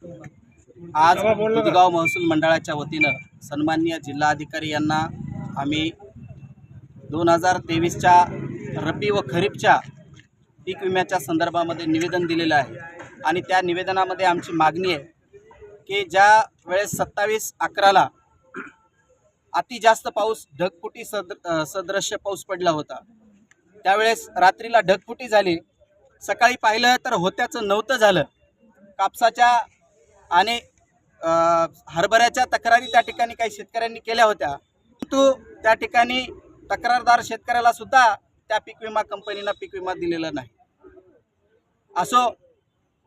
आज दुधगाव महसूल मंडळाच्या वतीनं सन्माननीय जिल्हाधिकारी यांना आम्ही 2023च्या रब्बी व खरीपच्या पीक विम्याच्या संदर्भामध्ये निवेदन दिलेलं आहे आणि त्या निवेदनामध्ये आमची मागणी आहे की ज्या वेळेस 27/11ला अति जास्त पाऊस ढगफुटी सदृश्य पाऊस पडला होता, त्यावेळेस रात्रीला ढगफुटी झाली, सकाळी पाहिलं तर होत्याचं नव्हतं झालं। कापसाच्या आणि हरभऱ्याच्या तक्रारी त्या ठिकाणी काही शेतकऱ्यांनी केल्या होत्या, परंतु त्या ठिकाणी तक्रारदार शेतकऱ्याला सुद्धा त्या पीक विमा कंपनीनं पीक विमा दिलेला नाही। असो,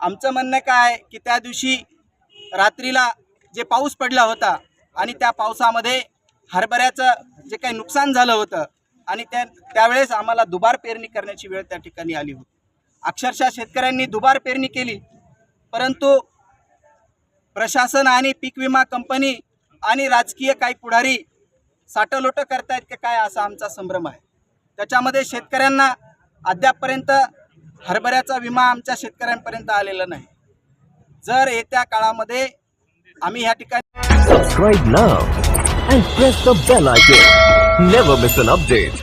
आमचं म्हणणं काय की त्या दिवशी रात्रीला जे पाऊस पडला होता आणि त्या पावसामध्ये हरभऱ्याचं जे काही नुकसान झालं होतं आणि त्यावेळेस आम्हाला दुबार पेरणी करण्याची वेळ त्या ठिकाणी आली होती। अक्षरशः शेतकऱ्यांनी दुबार पेरणी केली, परंतु प्रशासन आणि पीक विमा कंपनी आणि राजकीय काही पुढारी साटलोट करतायत की काय असा आमचा संभ्रम आहे। त्याच्यामध्ये शेतकऱ्यांना अद्यापपर्यंत हरभऱ्याचा विमा आमच्या शेतकऱ्यांपर्यंत आलेला नाही। जर येत्या काळामध्ये आम्ही ह्या ठिकाणी Subscribe now and press the bell icon. Never miss an update.